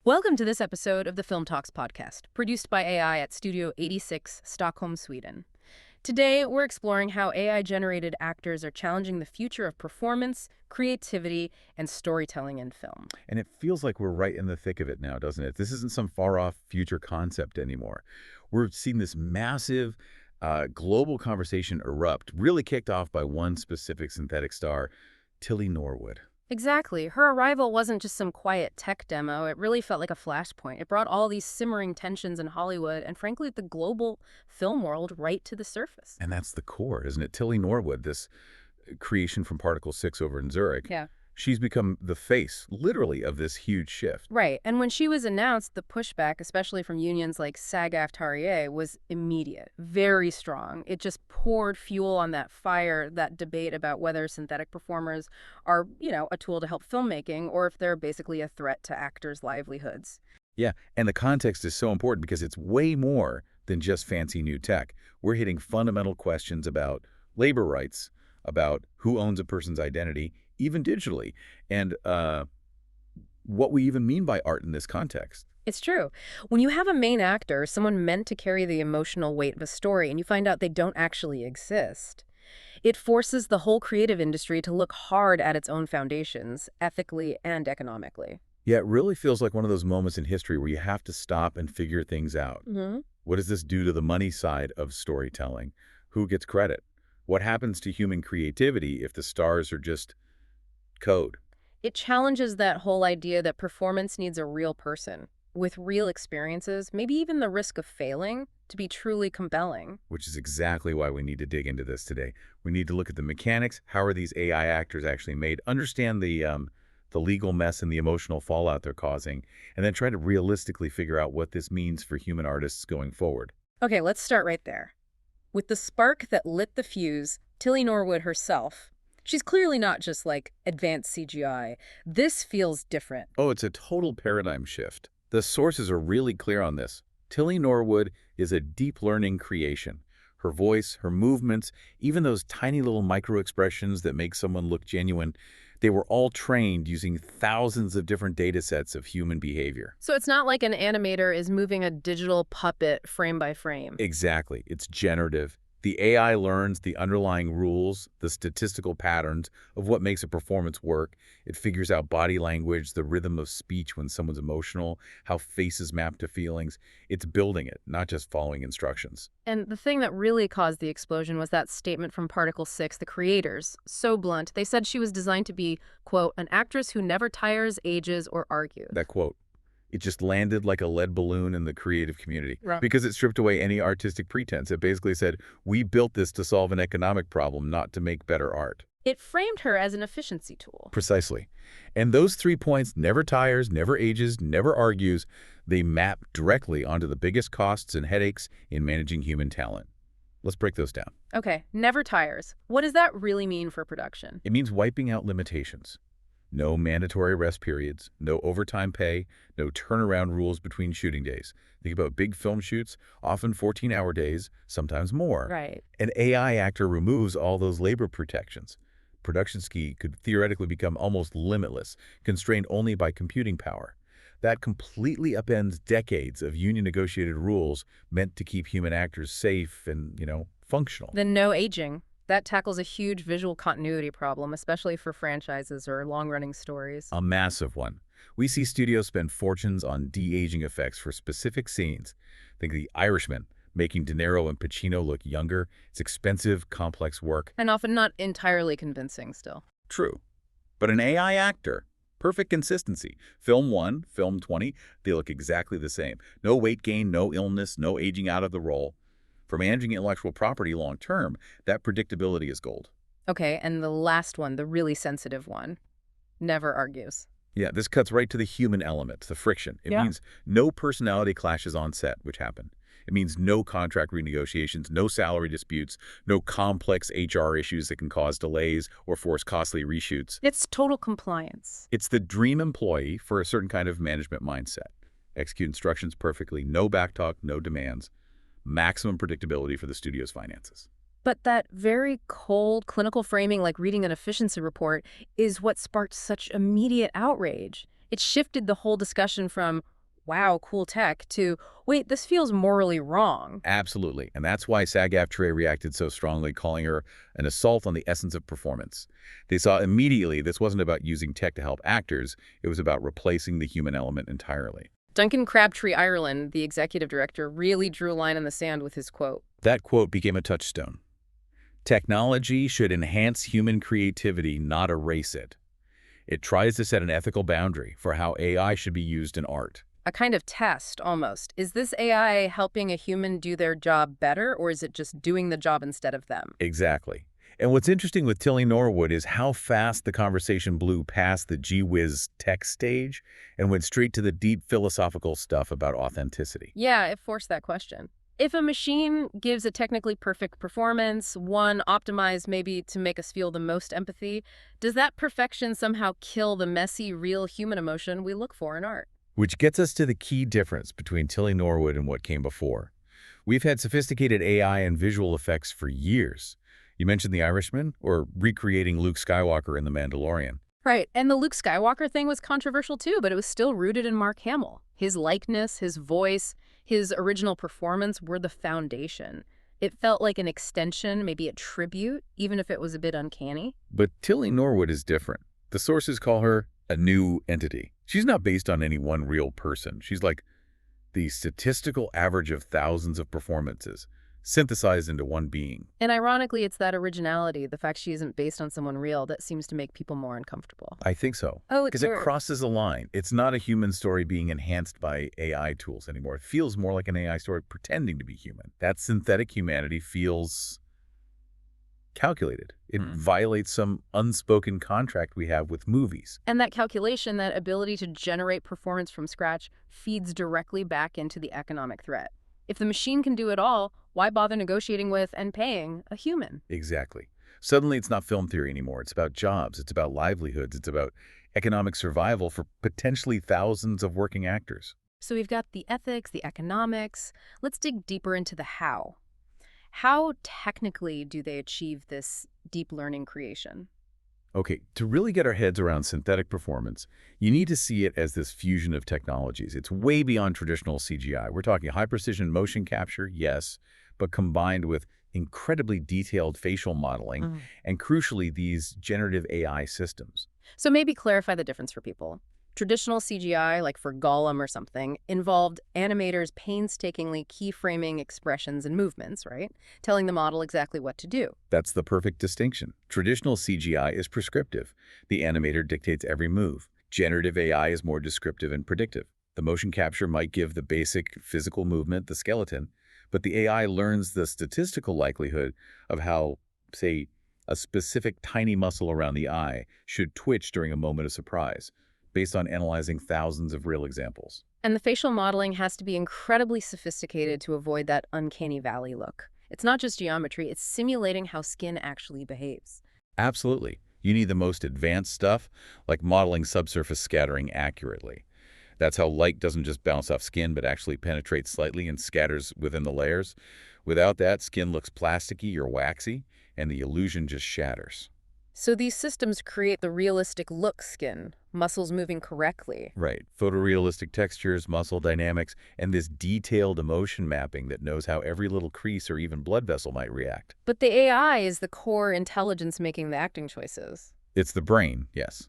Welcome to this episode of the FilmTalks podcast, produced by AI at Studio 86, Stockholm, Sweden. Today, we're exploring how AI-generated actors are challenging the future of performance, creativity, and storytelling in film. And it feels like we're right in the thick of it now, doesn't it? This isn't some far-off future concept anymore. We're seeing this massive global conversation erupt, really kicked off by one specific synthetic star, Tilly Norwood. Exactly. Her arrival wasn't just some quiet tech demo. It really felt like a flashpoint. It brought all these simmering tensions in Hollywood and, frankly, the global film world right to the surface. And that's the core, isn't it? Tilly Norwood, this creation from Particle 6 over in Zurich. Yeah. She's become the face, literally, of this huge shift. Right. And when she was announced, the pushback, especially from unions like SAG-AFTRA, was immediate, very strong. It just poured fuel on that fire, that debate about whether synthetic performers are, a tool to help filmmaking or if they're basically a threat to actors' livelihoods. Yeah, and the context is so important because it's way more than just fancy new tech. We're hitting fundamental questions about labor rights, about who owns a person's identity, even digitally, and what we even mean by art in this context. It's true. When you have a main actor, someone meant to carry the emotional weight of a story, and you find out they don't actually exist, it forces the whole creative industry to look hard at its own foundations, ethically and economically. Yeah, it really feels like one of those moments in history where you have to stop and figure things out. What does this do to the money side of storytelling? Who gets credit? What happens to human creativity if the stars are just code? It challenges that whole idea that performance needs a real person, with real experiences, maybe even the risk of failing, to be truly compelling. Which is exactly why we need to dig into this today. We need to look at the mechanics. How are these AI actors actually made? Understand the legal mess and the emotional fallout they're causing, and then try to realistically figure out what this means for human artists going forward. Okay, let's start right there. With the spark that lit the fuse, Tilly Norwood herself, she's clearly not just like advanced CGI. This feels different. Oh, it's a total paradigm shift. The sources are really clear on this. Tilly Norwood is a deep learning creation. Her voice, her movements, even those tiny little micro-expressions that make someone look genuine, they were all trained using thousands of different data sets of human behavior. So it's not like an animator is moving a digital puppet frame by frame. Exactly. It's generative. The AI learns the underlying rules, the statistical patterns of what makes a performance work. It figures out body language, the rhythm of speech when someone's emotional, how faces map to feelings. It's building it, not just following instructions. And the thing that really caused the explosion was that statement from Particle 6, the creators. So blunt. They said she was designed to be, quote, an actress who never tires, ages, or argues. That quote. It just landed like a lead balloon in the creative community Right. because it stripped away any artistic pretense. It basically said, we built this to solve an economic problem, not to make better art. It framed her as an efficiency tool. Precisely. And those 3 points, never tires, never ages, never argues, they map directly onto the biggest costs and headaches in managing human talent. Let's break those down. Okay, never tires. What does that really mean for production? It means wiping out limitations. No mandatory rest periods, no overtime pay, no turnaround rules between shooting days. Think about big film shoots, often 14-hour days, sometimes more. Right. An AI actor removes all those labor protections. Production ski could theoretically become almost limitless, constrained only by computing power. That completely upends decades of union-negotiated rules meant to keep human actors safe and, functional. Then no aging. That tackles a huge visual continuity problem, especially for franchises or long-running stories. A massive one. We see studios spend fortunes on de-aging effects for specific scenes. Think of The Irishman, making De Niro and Pacino look younger. It's expensive, complex work. And often not entirely convincing still. True. But an AI actor, perfect consistency. Film 1, film 20, they look exactly the same. No weight gain, no illness, no aging out of the role. For managing intellectual property long-term, that predictability is gold. Okay, and the last one, the really sensitive one, never argues. Yeah, this cuts right to the human element, the friction. It Yeah. means no personality clashes on set, which happen. It means no contract renegotiations, no salary disputes, no complex HR issues that can cause delays or force costly reshoots. It's total compliance. It's the dream employee for a certain kind of management mindset. Execute instructions perfectly, no backtalk, no demands. Maximum predictability for the studio's finances. But that very cold clinical framing, like reading an efficiency report, is what sparked such immediate outrage. It shifted the whole discussion from wow, cool tech, to, wait, this feels morally wrong. Absolutely. And that's why SAG-AFTRA reacted so strongly, calling her an assault on the essence of performance. They saw immediately this wasn't about using tech to help actors, it was about replacing the human element entirely. Duncan Crabtree Ireland, the executive director, really drew a line in the sand with his quote. That quote became a touchstone. Technology should enhance human creativity, not erase it. It tries to set an ethical boundary for how AI should be used in art. A kind of test, almost. Is this AI helping a human do their job better, or is it just doing the job instead of them? Exactly. And what's interesting with Tilly Norwood is how fast the conversation blew past the gee-whiz tech stage and went straight to the deep philosophical stuff about authenticity. Yeah, it forced that question. If a machine gives a technically perfect performance, one optimized maybe to make us feel the most empathy, does that perfection somehow kill the messy, real human emotion we look for in art? Which gets us to the key difference between Tilly Norwood and what came before. We've had sophisticated AI and visual effects for years. You mentioned The Irishman, or recreating Luke Skywalker in The Mandalorian. Right, and the Luke Skywalker thing was controversial too, but it was still rooted in Mark Hamill. His likeness, his voice, his original performance were the foundation. It felt like an extension, maybe a tribute, even if it was a bit uncanny. But Tilly Norwood is different. The sources call her a new entity. She's not based on any one real person. She's like the statistical average of thousands of performances, synthesized into one being. And ironically, it's that originality, the fact she isn't based on someone real, that seems to make people more uncomfortable. I think so. Oh, Because it crosses a line. It's not a human story being enhanced by AI tools anymore. It feels more like an AI story pretending to be human. That synthetic humanity feels calculated. It violates some unspoken contract we have with movies. And that calculation, that ability to generate performance from scratch, feeds directly back into the economic threat. If the machine can do it all, why bother negotiating with and paying a human? Exactly. Suddenly it's not film theory anymore. It's about jobs. It's about livelihoods. It's about economic survival for potentially thousands of working actors. So we've got the ethics, the economics. Let's dig deeper into the how. How technically do they achieve this deep learning creation? Okay, to really get our heads around synthetic performance, you need to see it as this fusion of technologies. It's way beyond traditional CGI. We're talking high-precision motion capture, yes, but combined with incredibly detailed facial modeling and, crucially, these generative AI systems. So maybe clarify the difference for people. Traditional CGI, like for Gollum or something, involved animators painstakingly keyframing expressions and movements, right? Telling the model exactly what to do. That's the perfect distinction. Traditional CGI is prescriptive. The animator dictates every move. Generative AI is more descriptive and predictive. The motion capture might give the basic physical movement, the skeleton, but the AI learns the statistical likelihood of how, say, a specific tiny muscle around the eye should twitch during a moment of surprise, based on analyzing thousands of real examples. And the facial modeling has to be incredibly sophisticated to avoid that uncanny valley look. It's not just geometry, it's simulating how skin actually behaves. Absolutely. You need the most advanced stuff, like modeling subsurface scattering accurately. That's how light doesn't just bounce off skin, but actually penetrates slightly and scatters within the layers. Without that, skin looks plasticky or waxy, and the illusion just shatters. So these systems create the realistic look skin, muscles moving correctly. Right. Photorealistic textures, muscle dynamics, and this detailed emotion mapping that knows how every little crease or even blood vessel might react. But the AI is the core intelligence making the acting choices. It's the brain, yes.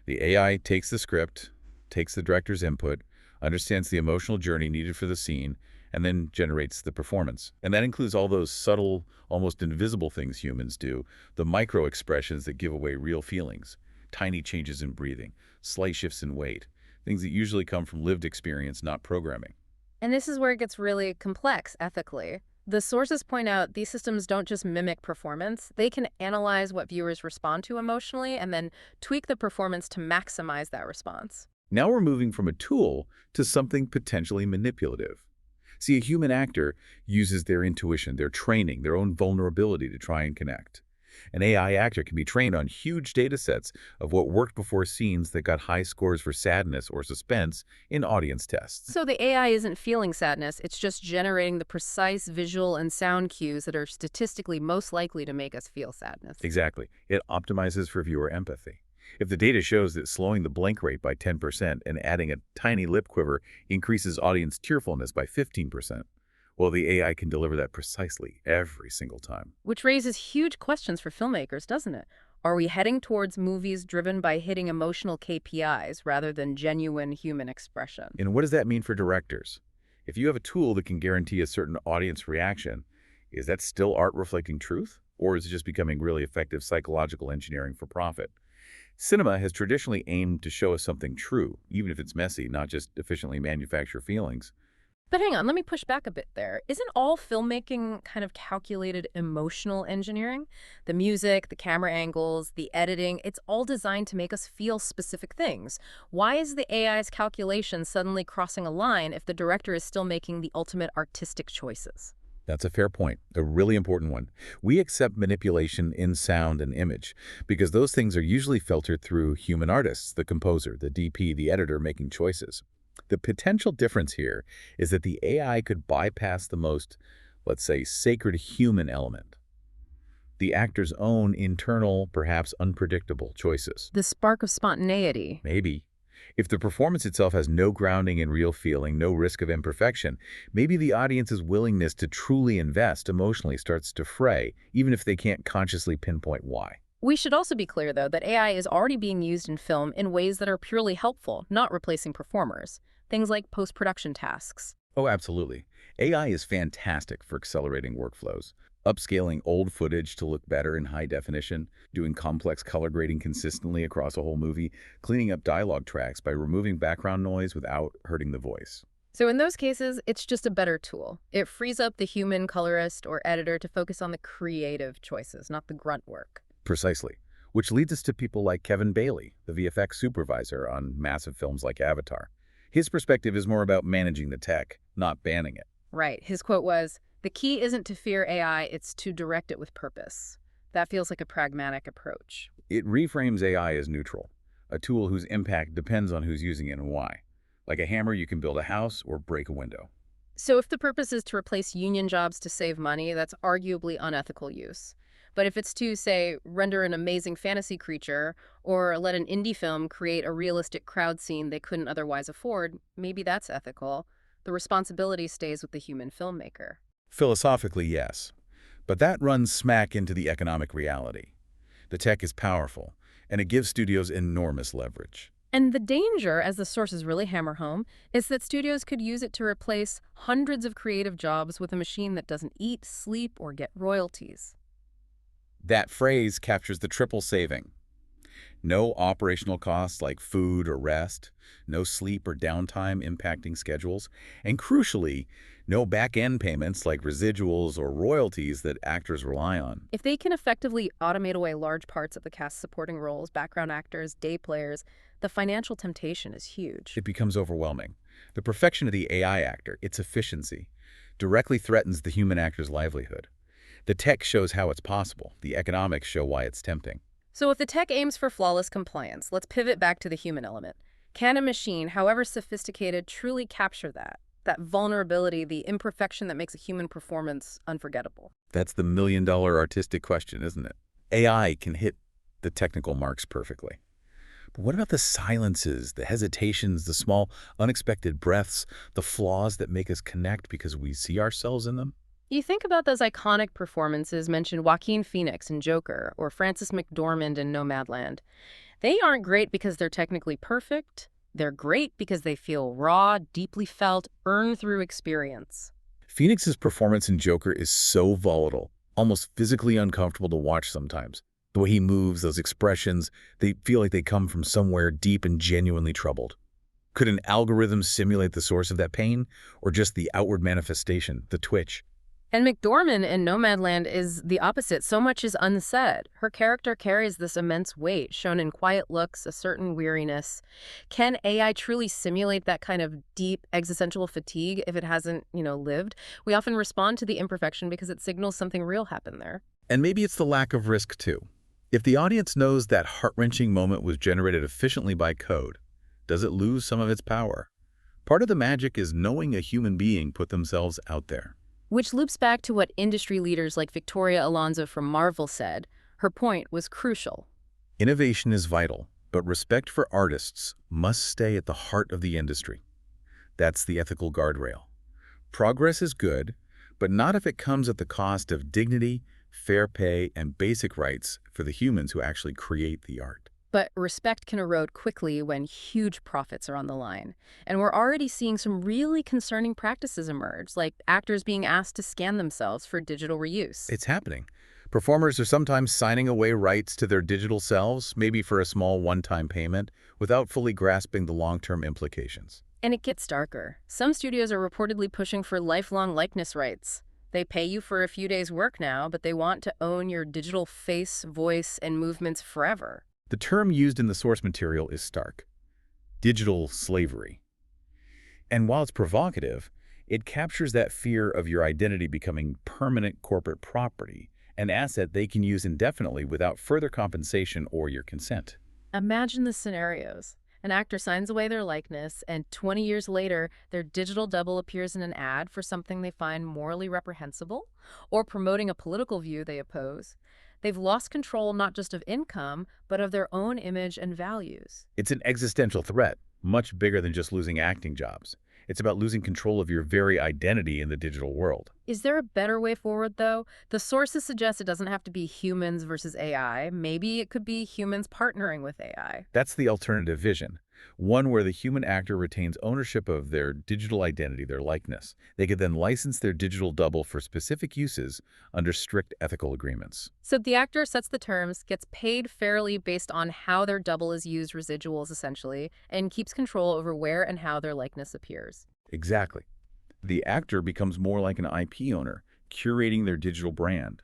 The AI takes the script, takes the director's input, understands the emotional journey needed for the scene, and then generates the performance. And that includes all those subtle, almost invisible things humans do, the micro expressions that give away real feelings, tiny changes in breathing, slight shifts in weight, things that usually come from lived experience, not programming. And this is where it gets really complex ethically. The sources point out these systems don't just mimic performance, they can analyze what viewers respond to emotionally and then tweak the performance to maximize that response. Now we're moving from a tool to something potentially manipulative. See, a human actor uses their intuition, their training, their own vulnerability to try and connect. An AI actor can be trained on huge data sets of what worked before scenes that got high scores for sadness or suspense in audience tests. So the AI isn't feeling sadness, it's just generating the precise visual and sound cues that are statistically most likely to make us feel sadness. Exactly. It optimizes for viewer empathy. If the data shows that slowing the blink rate by 10% and adding a tiny lip quiver increases audience tearfulness by 15%, well, the AI can deliver that precisely every single time. Which raises huge questions for filmmakers, doesn't it? Are we heading towards movies driven by hitting emotional KPIs rather than genuine human expression? And what does that mean for directors? If you have a tool that can guarantee a certain audience reaction, is that still art reflecting truth? Or is it just becoming really effective psychological engineering for profit? Cinema has traditionally aimed to show us something true, even if it's messy, not just efficiently manufacture feelings. But hang on, let me push back a bit there. Isn't all filmmaking kind of calculated emotional engineering? The music, the camera angles, the editing, it's all designed to make us feel specific things. Why is the AI's calculation suddenly crossing a line if the director is still making the ultimate artistic choices? That's a fair point, a really important one. We accept manipulation in sound and image because those things are usually filtered through human artists, the composer, the DP, the editor making choices. The potential difference here is that the AI could bypass the most, let's say, sacred human element, the actor's own internal, perhaps unpredictable choices. The spark of spontaneity. Maybe. If the performance itself has no grounding in real feeling, no risk of imperfection, maybe the audience's willingness to truly invest emotionally starts to fray, even if they can't consciously pinpoint why. We should also be clear, though, that AI is already being used in film in ways that are purely helpful, not replacing performers. Things like post-production tasks. Oh, absolutely. AI is fantastic for accelerating workflows, upscaling old footage to look better in high definition, doing complex color grading consistently across a whole movie, cleaning up dialogue tracks by removing background noise without hurting the voice. So in those cases, it's just a better tool. It frees up the human colorist or editor to focus on the creative choices, not the grunt work. Precisely. Which leads us to people like Kevin Bailey, the VFX supervisor on massive films like Avatar. His perspective is more about managing the tech, not banning it. Right. His quote was, "The key isn't to fear AI, it's to direct it with purpose." That feels like a pragmatic approach. It reframes AI as neutral, a tool whose impact depends on who's using it and why. Like a hammer, you can build a house or break a window. So if the purpose is to replace union jobs to save money, that's arguably unethical use. But if it's to, say, render an amazing fantasy creature or let an indie film create a realistic crowd scene they couldn't otherwise afford, maybe that's ethical. The responsibility stays with the human filmmaker. Philosophically, yes. But that runs smack into the economic reality. The tech is powerful, and it gives studios enormous leverage. And the danger, as the sources really hammer home, is that studios could use it to replace hundreds of creative jobs with a machine that doesn't eat, sleep, or get royalties. That phrase captures the triple saving. No operational costs like food or rest, no sleep or downtime impacting schedules, and crucially, no back-end payments like residuals or royalties that actors rely on. If they can effectively automate away large parts of the cast's supporting roles, background actors, day players, the financial temptation is huge. It becomes overwhelming. The perfection of the AI actor, its efficiency, directly threatens the human actor's livelihood. The tech shows how it's possible. The economics show why it's tempting. So if the tech aims for flawless compliance, let's pivot back to the human element. Can a machine, however sophisticated, truly capture that vulnerability, the imperfection that makes a human performance unforgettable? That's the million-dollar artistic question, isn't it? AI can hit the technical marks perfectly. But what about the silences, the hesitations, the small, unexpected breaths, the flaws that make us connect because we see ourselves in them? You think about those iconic performances mentioned Joaquin Phoenix in Joker or Frances McDormand in Nomadland. They aren't great because they're technically perfect. They're great because they feel raw, deeply felt, earned through experience. Phoenix's performance in Joker is so volatile, almost physically uncomfortable to watch sometimes. The way he moves, those expressions, they feel like they come from somewhere deep and genuinely troubled. Could an algorithm simulate the source of that pain, or just the outward manifestation, the twitch? And McDormand in Nomadland is the opposite. So much is unsaid. Her character carries this immense weight, shown in quiet looks, a certain weariness. Can AI truly simulate that kind of deep existential fatigue if it hasn't, lived? We often respond to the imperfection because it signals something real happened there. And maybe it's the lack of risk, too. If the audience knows that heart-wrenching moment was generated efficiently by code, does it lose some of its power? Part of the magic is knowing a human being put themselves out there. Which loops back to what industry leaders like Victoria Alonso from Marvel said. Her point was crucial. Innovation is vital, But respect for artists must stay at the heart of the industry. That's the ethical guardrail. Progress is good, but not if it comes at the cost of dignity, fair pay, and basic rights for the humans who actually create the art. But respect can erode quickly when huge profits are on the line. And we're already seeing some really concerning practices emerge, like actors being asked to scan themselves for digital reuse. It's happening. Performers are sometimes signing away rights to their digital selves, maybe for a small one-time payment, without fully grasping the long-term implications. And it gets darker. Some studios are reportedly pushing for lifelong likeness rights. They pay you for a few days' work now, but they want to own your digital face, voice, and movements forever. The term used in the source material is stark: digital slavery. And while it's provocative, it captures that fear of your identity becoming permanent corporate property, an asset they can use indefinitely without further compensation or your consent. Imagine the scenarios. An actor signs away their likeness, and 20 years later, their digital double appears in an ad for something they find morally reprehensible or promoting a political view they oppose. They've lost control not just of income, but of their own image and values. It's an existential threat, much bigger than just losing acting jobs. It's about losing control of your very identity in the digital world. Is there a better way forward, though? The sources suggest it doesn't have to be humans versus AI. Maybe it could be humans partnering with AI. That's the alternative vision, one where the human actor retains ownership of their digital identity, their likeness. They could then license their digital double for specific uses under strict ethical agreements. So the actor sets the terms, gets paid fairly based on how their double is used, residuals essentially, and keeps control over where and how their likeness appears. Exactly. The actor becomes more like an IP owner, curating their digital brand.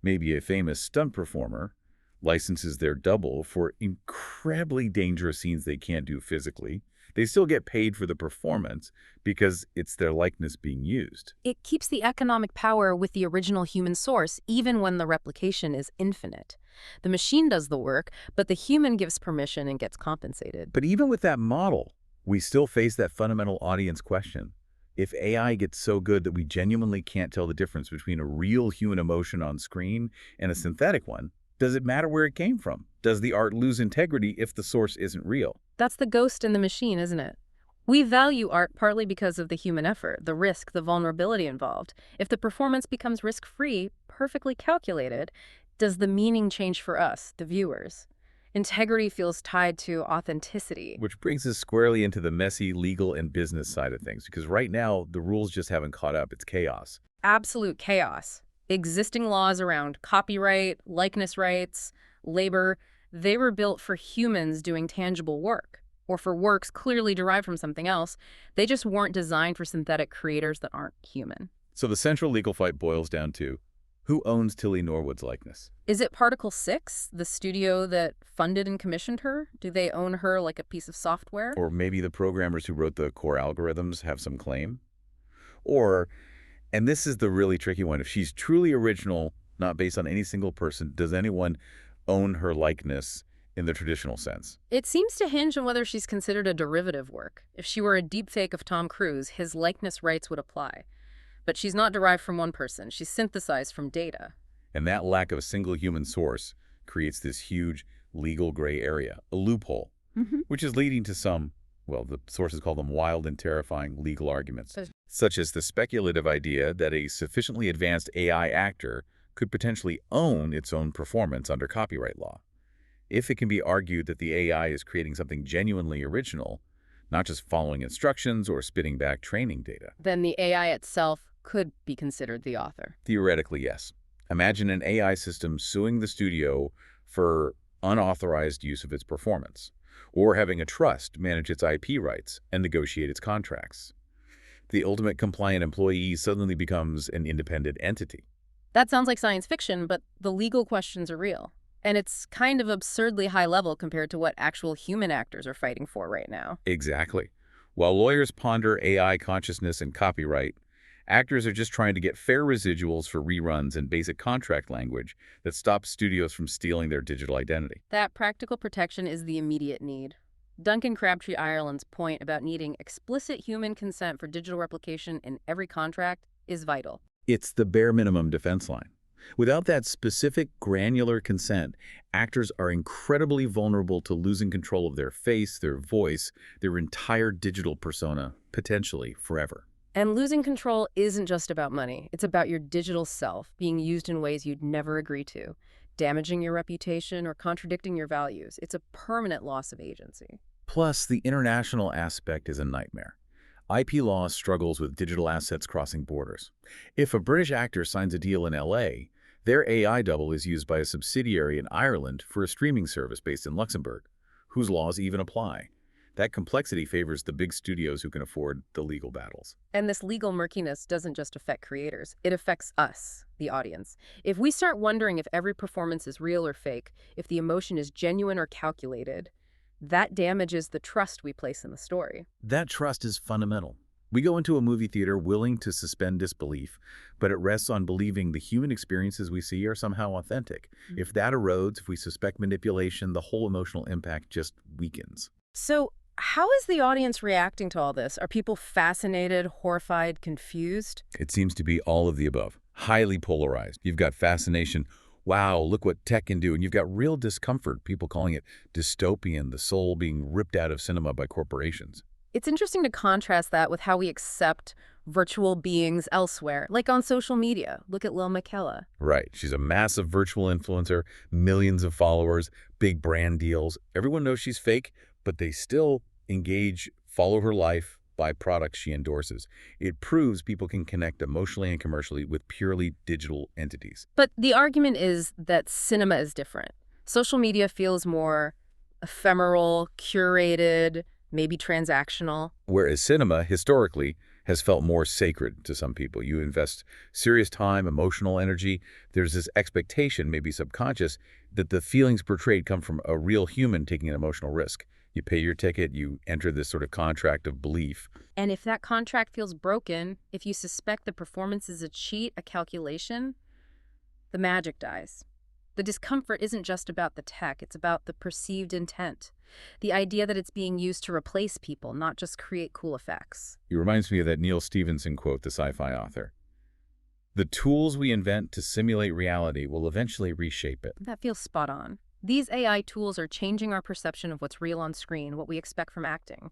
Maybe a famous stunt performer licenses their double for incredibly dangerous scenes they can't do physically. They still get paid for the performance because it's their likeness being used. It keeps the economic power with the original human source, even when the replication is infinite. The machine does the work, but the human gives permission and gets compensated. But even with that model, we still face that fundamental audience question. If AI gets so good that we genuinely can't tell the difference between a real human emotion on screen and a synthetic one, does it matter where it came from? Does the art lose integrity if the source isn't real? That's the ghost in the machine, isn't it? We value art partly because of the human effort, the risk, the vulnerability involved. If the performance becomes risk-free, perfectly calculated, does the meaning change for us, the viewers? Integrity feels tied to authenticity. Which brings us squarely into the messy legal and business side of things, because right now, the rules just haven't caught up. It's chaos. Absolute chaos. Existing laws around copyright, likeness rights, labor, they were built for humans doing tangible work, or for works clearly derived from something else. They just weren't designed for synthetic creators that aren't human. So the central legal fight boils down to, who owns Tilly Norwood's likeness? Is it Particle 6, the studio that funded and commissioned her? Do they own her like a piece of software? Or maybe the programmers who wrote the core algorithms have some claim? Or, and this is the really tricky one, if she's truly original, not based on any single person, does anyone own her likeness in the traditional sense? It seems to hinge on whether she's considered a derivative work. If she were a deepfake of Tom Cruise, his likeness rights would apply. But she's not derived from one person. She's synthesized from data. And that lack of a single human source creates this huge legal gray area, a loophole, which is leading to some, well, the sources call them wild and terrifying legal arguments, such as the speculative idea that a sufficiently advanced AI actor could potentially own its own performance under copyright law. If it can be argued that the AI is creating something genuinely original, not just following instructions or spitting back training data, Then the AI itself could be considered the author. theoretically, yes. Imagine an AI system suing the studio for unauthorized use of its performance, or having a trust manage its IP rights and negotiate its contracts. The ultimate compliant employee suddenly becomes an independent entity. That sounds like science fiction, but the legal questions are real. And it's kind of absurdly high level compared to what actual human actors are fighting for right now. Exactly. While lawyers ponder AI consciousness and copyright, actors are just trying to get fair residuals for reruns and basic contract language that stops studios from stealing their digital identity. That practical protection is the immediate need. Duncan Crabtree Ireland's point about needing explicit human consent for digital replication in every contract is vital. It's the bare minimum defense line. Without that specific granular consent, actors are incredibly vulnerable to losing control of their face, their voice, their entire digital persona, potentially forever. And losing control isn't just about money. It's about your digital self being used in ways you'd never agree to, damaging your reputation or contradicting your values. It's a permanent loss of agency. Plus, the international aspect is a nightmare. IP law struggles with digital assets crossing borders. If a British actor signs a deal in LA, their AI double is used by a subsidiary in Ireland for a streaming service based in Luxembourg, whose laws even apply. That complexity favors the big studios who can afford the legal battles. And this legal murkiness doesn't just affect creators, it affects us, the audience. If we start wondering if every performance is real or fake, if the emotion is genuine or calculated, that damages the trust we place in the story. That trust is fundamental. We go into a movie theater willing to suspend disbelief, but it rests on believing the human experiences we see are somehow authentic. If that erodes, if we suspect manipulation, the whole emotional impact just weakens. So, how is the audience reacting to all this? Are people fascinated, horrified, confused? It seems to be all of the above. Highly polarized. You've got fascination, wow, look what tech can do. And you've got real discomfort, people calling it dystopian, the soul being ripped out of cinema by corporations. It's interesting to contrast that with how we accept virtual beings elsewhere, like on social media. Look at Lil Miquela. Right. She's a massive virtual influencer, millions of followers, big brand deals. Everyone knows she's fake, but they still engage, follow her life, buy products she endorses. It proves people can connect emotionally and commercially with purely digital entities. But the argument is that cinema is different. Social media feels more ephemeral, curated, maybe transactional. Whereas cinema, historically, has felt more sacred to some people. You invest serious time, emotional energy. There's this expectation, maybe subconscious, that the feelings portrayed come from a real human taking an emotional risk. You pay your ticket, you enter this sort of contract of belief. And if that contract feels broken, if you suspect the performance is a cheat, a calculation, the magic dies. The discomfort isn't just about the tech, it's about the perceived intent. The idea that it's being used to replace people, not just create cool effects. It reminds me of that Neil Stephenson quote, the sci-fi author. The tools we invent to simulate reality will eventually reshape it. That feels spot on. These AI tools are changing our perception of what's real on screen, what we expect from acting.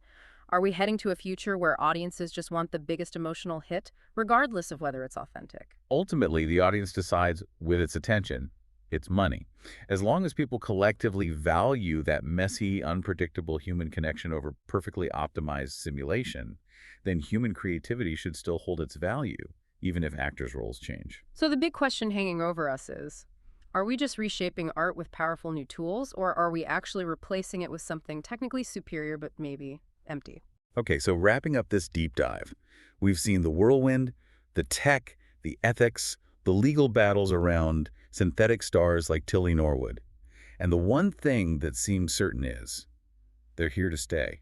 Are we heading to a future where audiences just want the biggest emotional hit, regardless of whether it's authentic? Ultimately, the audience decides with its attention, its money. As long as people collectively value that messy, unpredictable human connection over perfectly optimized simulation, then human creativity should still hold its value, even if actors' roles change. So the big question hanging over us is, are we just reshaping art with powerful new tools, or are we actually replacing it with something technically superior but maybe empty? Okay, so wrapping up this deep dive, we've seen the whirlwind, the tech, the ethics, the legal battles around synthetic stars like Tilly Norwood. And the one thing that seems certain is they're here to stay.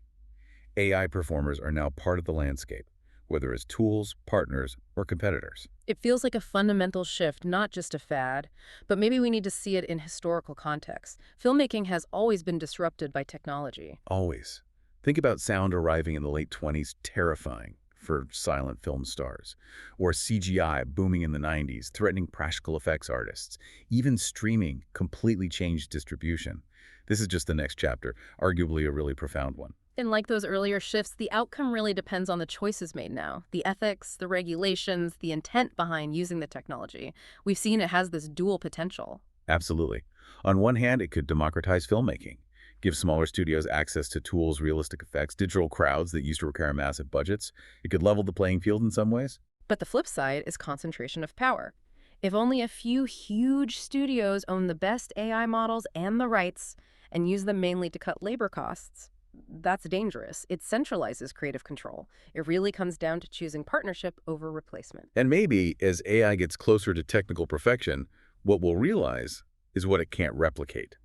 AI performers are now part of the landscape, whether as tools, partners, or competitors. It feels like a fundamental shift, not just a fad, but maybe we need to see it in historical context. Filmmaking has always been disrupted by technology. Always. Think about sound arriving in the late 20s, terrifying for silent film stars, or CGI booming in the 90s, threatening practical effects artists. Even streaming completely changed distribution. This is just the next chapter, arguably a really profound one. And like those earlier shifts, the outcome really depends on the choices made now. The ethics, the regulations, the intent behind using the technology. We've seen it has this dual potential. Absolutely. On one hand, it could democratize filmmaking, give smaller studios access to tools, realistic effects, digital crowds that used to require massive budgets. It could level the playing field in some ways. But the flip side is concentration of power. If only a few huge studios own the best AI models and the rights and use them mainly to cut labor costs, that's dangerous. It centralizes creative control. It really comes down to choosing partnership over replacement. And maybe as AI gets closer to technical perfection, what we'll realize is what it can't replicate.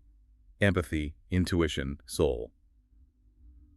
Empathy, intuition, soul.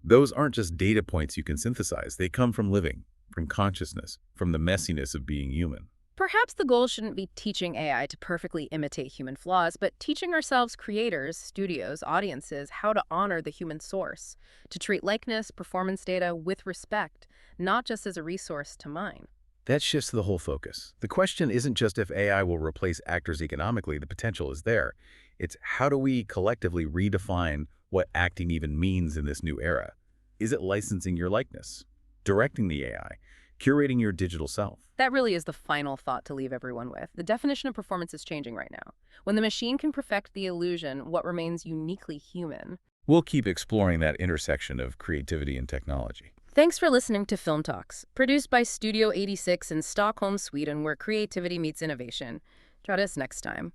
Those aren't just data points you can synthesize. They come from living, from consciousness, from the messiness of being human. Perhaps the goal shouldn't be teaching AI to perfectly imitate human flaws, but teaching ourselves, creators, studios, audiences, how to honor the human source, to treat likeness, performance data with respect, not just as a resource to mine. That shifts the whole focus. The question isn't just if AI will replace actors economically, the potential is there. It's how do we collectively redefine what acting even means in this new era? Is it licensing your likeness, directing the AI, curating your digital self? That really is the final thought to leave everyone with. The definition of performance is changing right now. When the machine can perfect the illusion, what remains uniquely human? We'll keep exploring that intersection of creativity and technology. Thanks for listening to Film Talks, produced by Studio 86 in Stockholm, Sweden, where creativity meets innovation. Join us next time.